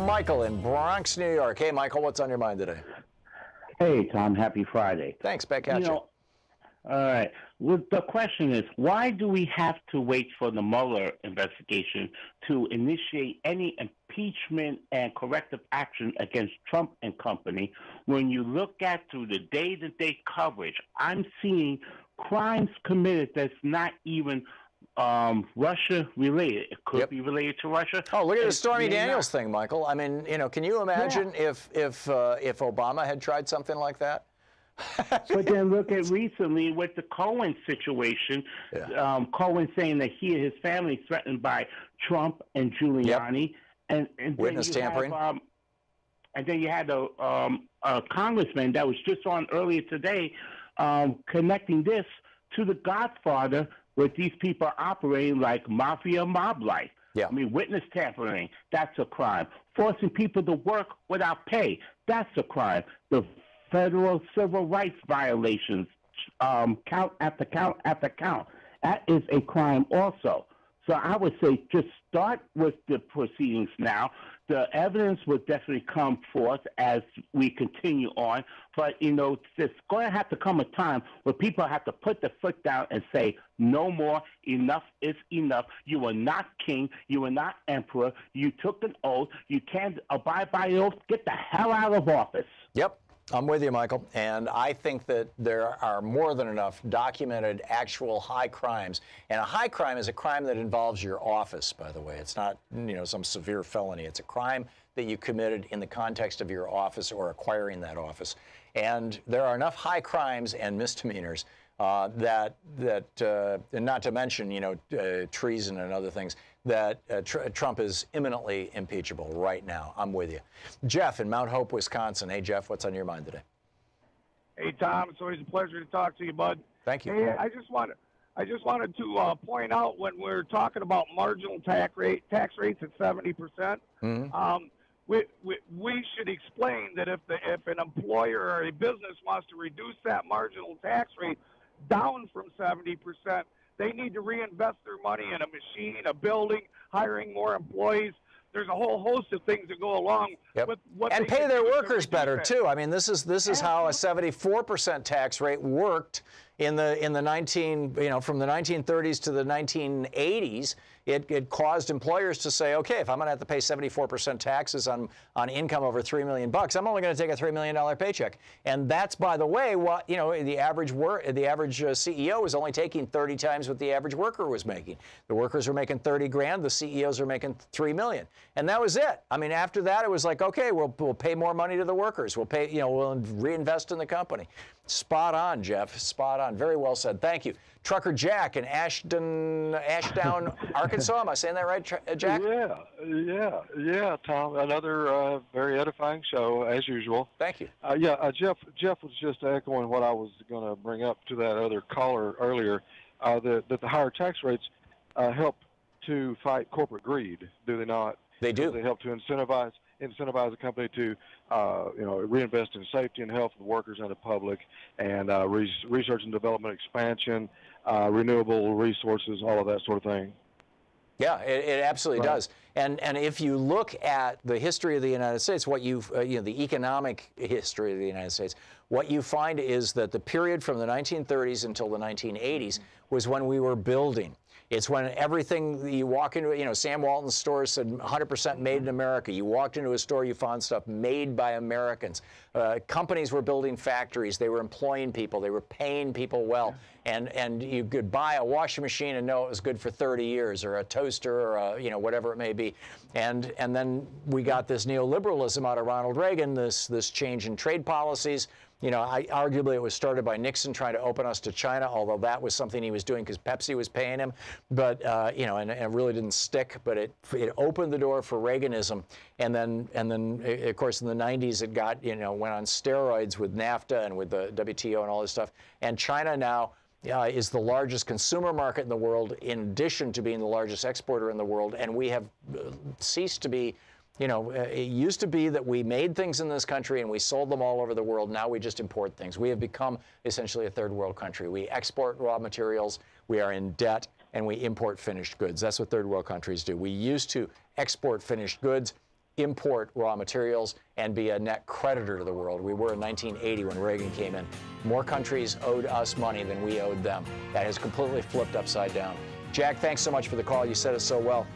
Michael in Bronx, New York. Hey, Michael, what's on your mind today? Hey, Tom, happy Friday. Thanks, back at you. All right. Well, the question is, why do we have to wait for the Mueller investigation to initiate any impeachment and corrective action against Trump and company? When you look at through the day-to-day coverage, I'm seeing crimes committed that's not even Russia related. It could be related to Russia. Oh, look at the Stormy Daniels thing, Michael. I mean, you know, can you imagine if Obama had tried something like that? But then look at recently with the Cohen situation. Cohen saying that he and his family threatened by Trump and Giuliani, and witness tampering. And then you had a congressman that was just on earlier today, connecting this to the Godfather, where these people are operating like mafia mob life. I mean, witness tampering, that's a crime. Forcing people to work without pay, that's a crime. The federal civil rights violations, count after count after count, that is a crime also. So I would say just start with the proceedings now. The evidence will definitely come forth as we continue on. But, you know, there's going to have to come a time where people have to put their foot down and say, no more, enough is enough. You are not king. You are not emperor. You took an oath. You can't abide by the oath. Get the hell out of office. Yep. I'm with you, Michael, and I think that there are more than enough documented actual high crimes. And a high crime is a crime that involves your office, by the way. It's not, you know, some severe felony. It's a crime that you committed in the context of your office or acquiring that office. And there are enough high crimes and misdemeanors and not to mention, you know, treason and other things, that Trump is imminently impeachable right now. I'm with you. Jeff in Mount Hope, Wisconsin. Hey, Jeff, what's on your mind today? Hey, Tom, it's always a pleasure to talk to you, bud. Thank you. Hey, I just wanted to point out when we're talking about marginal tax rates at 70%. We should explain that if an employer or a business wants to reduce that marginal tax rate down from 70%, they need to reinvest their money in a machine, a building, hiring more employees. There's a whole host of things that go along with what and pay their workers better too. I mean, this is how a 74% tax rate worked in the from the 1930s to the 1980s. It caused employers to say, okay, if I'm going to have to pay 74% taxes on income over $3 million, I'm only going to take a $3 million paycheck. And that's, by the way, what the average CEO was only taking 30 times what the average worker was making. The workers were making 30 grand. The CEOs are making $3 million, and that was it. I mean, after that, it was like, okay, we'll pay more money to the workers. We'll pay, we'll reinvest in the company. Spot on, Jeff. Spot on. Very well said. Thank you. Trucker Jack in Ashdown, Arkansas. Am I saying that right, Jack? Yeah, Tom. Another very edifying show, as usual. Thank you. Jeff was just echoing what I was going to bring up to that other caller earlier, that the higher tax rates help to fight corporate greed, do they not? They do. They help to incentivize a company to reinvest in safety and health of the workers and the public, and research and development expansion, renewable resources, all of that sort of thing. Yeah, it absolutely does. And if you look at the history of the United States, what the economic history of the United States, what you find is that the period from the 1930s until the 1980s was when we were building. It's when everything you walk into, Sam Walton's store said 100% made in America. You walked into a store, you found stuff made by Americans. Companies were building factories. They were employing people. They were paying people well. And you could buy a washing machine and know it was good for 30 years, or a toaster, or whatever it may be. And then we got this neoliberalism out of Ronald Reagan, this change in trade policies. Arguably it was started by Nixon trying to open us to China, although that was something he was doing because Pepsi was paying him. But, and it really didn't stick, but it opened the door for Reaganism. And then, of course, in the 90s, it got, went on steroids with NAFTA and with the WTO and all this stuff. And China now is the largest consumer market in the world, in addition to being the largest exporter in the world. And we have ceased to be, it used to be that we made things in this country and we sold them all over the world. Now we just import things. We have become essentially a third world country. We export raw materials, we are in debt, and we import finished goods. That's what third world countries do. We used to export finished goods. import raw materials and be a net creditor to the world. We were in 1980 when Reagan came in. More countries owed us money than we owed them. That has completely flipped upside down. Jack, thanks so much for the call. You said it so well.